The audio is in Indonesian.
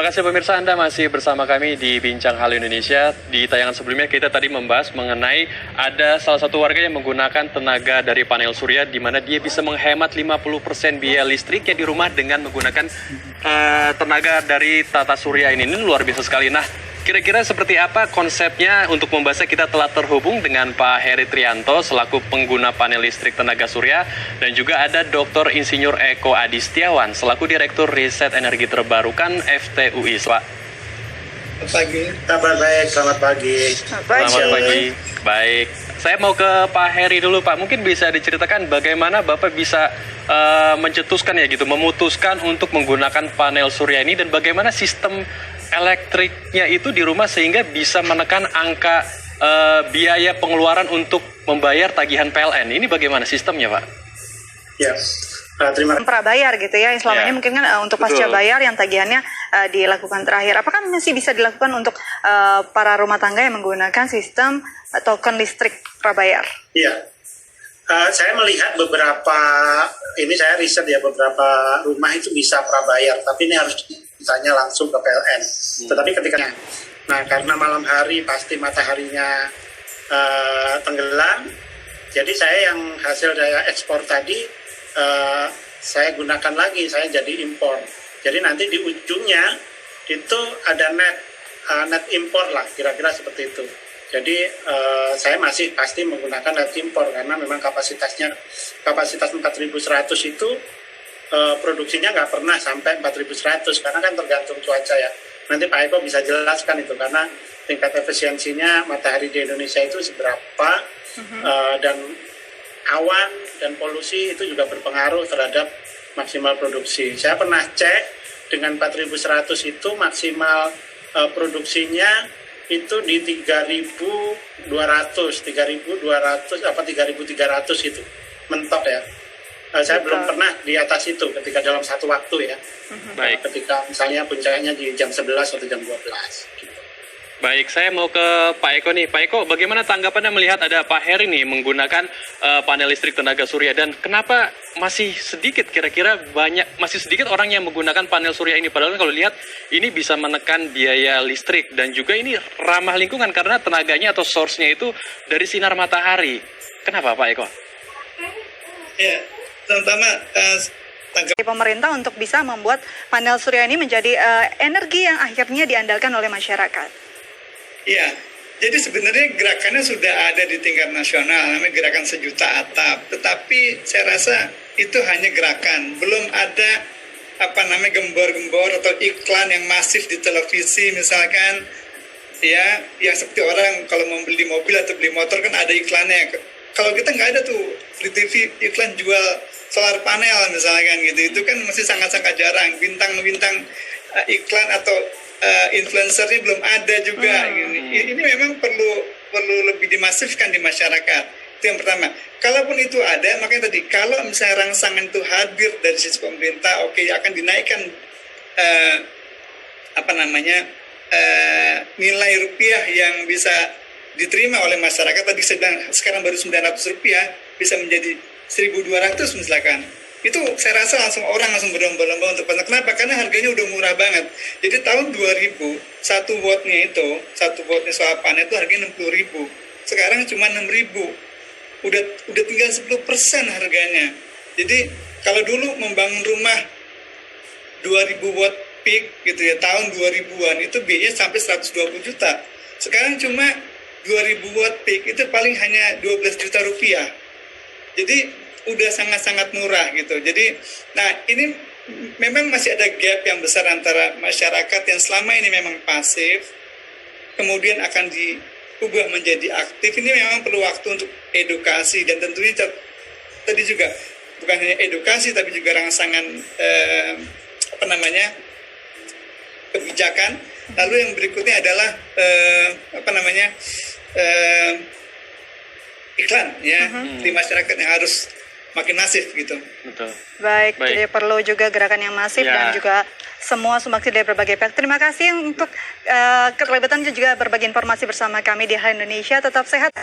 kasih pemirsa, Anda masih bersama kami di Bincang Hal Indonesia. Di tayangan sebelumnya kita tadi membahas mengenai ada salah satu warga yang menggunakan tenaga dari panel surya di mana dia bisa menghemat 50% biaya listriknya di rumah dengan menggunakan tenaga dari tata surya ini. Ini luar biasa sekali. Nah, kira-kira seperti apa konsepnya? Untuk membahasnya kita telah terhubung dengan Pak Heri Trianto selaku pengguna panel listrik tenaga surya dan juga ada Dr. Insinyur Eko Adi Setiawan selaku Direktur Riset Energi Terbarukan FTUI. Pak. Selamat pagi, kabar baik, selamat pagi. Selamat pagi. Baik, saya mau ke Pak Heri dulu, Pak. Mungkin bisa diceritakan bagaimana Bapak bisa mencetuskan ya gitu, memutuskan untuk menggunakan panel surya ini dan bagaimana sistem elektriknya itu di rumah sehingga bisa menekan angka biaya pengeluaran untuk membayar tagihan PLN. Ini bagaimana sistemnya, Pak? Ya, terima kasih. Prabayar gitu ya, selama ini mungkin kan untuk pasca bayar yang tagihannya dilakukan terakhir. Apakah masih bisa dilakukan untuk para rumah tangga yang menggunakan sistem token listrik prabayar? Iya, saya melihat beberapa, ini saya riset ya, beberapa rumah itu bisa prabayar, tapi ini harus ditanya langsung ke PLN. Tetapi ketika, nah karena malam hari pasti mataharinya tenggelam, jadi saya yang hasil saya ekspor tadi, saya gunakan lagi, saya jadi impor. Jadi nanti di ujungnya itu ada net impor lah, kira-kira seperti itu. Jadi saya masih pasti menggunakan net impor karena memang kapasitas 4.100 itu produksinya nggak pernah sampai 4.100 karena kan tergantung cuaca ya. Nanti Pak Eko bisa jelaskan itu karena tingkat efisiensinya matahari di Indonesia itu seberapa dan awan dan polusi itu juga berpengaruh terhadap maksimal produksi. Saya pernah cek dengan 4.100 itu maksimal produksinya itu di 3.200 apa 3.300 itu mentok ya. Saya belum pernah di atas itu ketika dalam satu waktu ya. Baik. Ketika misalnya puncaknya di jam 11 atau jam 12 gitu. Baik, saya mau ke Pak Eko nih. Pak Eko, bagaimana tanggapannya melihat ada Pak Heri nih menggunakan panel listrik tenaga surya dan kenapa masih sedikit masih sedikit orang yang menggunakan panel surya ini? Padahal kalau lihat ini bisa menekan biaya listrik dan juga ini ramah lingkungan karena tenaganya atau source-nya itu dari sinar matahari. Kenapa Pak Eko? Ya, pertama Pemerintah untuk bisa membuat panel surya ini menjadi energi yang akhirnya diandalkan oleh masyarakat. iya. Jadi sebenarnya gerakannya sudah ada di tingkat nasional, namanya gerakan sejuta atap. Tetapi saya rasa itu hanya gerakan, belum ada gembor-gembor atau iklan yang masif di televisi misalkan, ya, yang seperti orang kalau mau beli mobil atau beli motor kan ada iklannya. Kalau kita nggak ada tuh di TV iklan jual solar panel misalkan gitu, itu kan masih sangat-sangat jarang. Bintang-bintang iklan atau influencernya belum ada juga. Ini memang perlu lebih dimasifkan di masyarakat. Itu yang pertama. Kalaupun itu ada, makanya tadi kalau misalnya rangsangan itu hadir dari sisi pemerintah, oke, akan dinaikkan nilai rupiah yang bisa diterima oleh masyarakat. Tadi sekarang baru 900 rupiah bisa menjadi 1.200 misalkan. Itu saya rasa orang langsung berlomba-lomba untuk pasang. Kenapa? Karena harganya udah murah banget. Jadi tahun 2000, 1 wattnya solar panel itu harganya 60.000. Sekarang cuma 6.000. Udah tinggal 10% harganya. Jadi kalau dulu membangun rumah 2.000 watt peak gitu ya, tahun 2000-an itu biayanya sampai 120 juta. Sekarang cuma 2.000 watt peak itu paling hanya 12 juta rupiah. Jadi udah sangat-sangat murah gitu. Jadi, nah ini memang masih ada gap yang besar antara masyarakat yang selama ini memang pasif, kemudian akan diubah menjadi aktif. Ini memang perlu waktu untuk edukasi dan tentunya tadi juga bukan hanya edukasi tapi juga rangsangan kebijakan. Lalu yang berikutnya adalah iklan ya di masyarakat yang harus makin masif gitu. Betul. Baik, jadi perlu juga gerakan yang masif dan juga semua sumbangsi dari berbagai pihak. Terima kasih untuk keterlibatan juga berbagi informasi bersama kami di Hal Indonesia. Tetap sehat.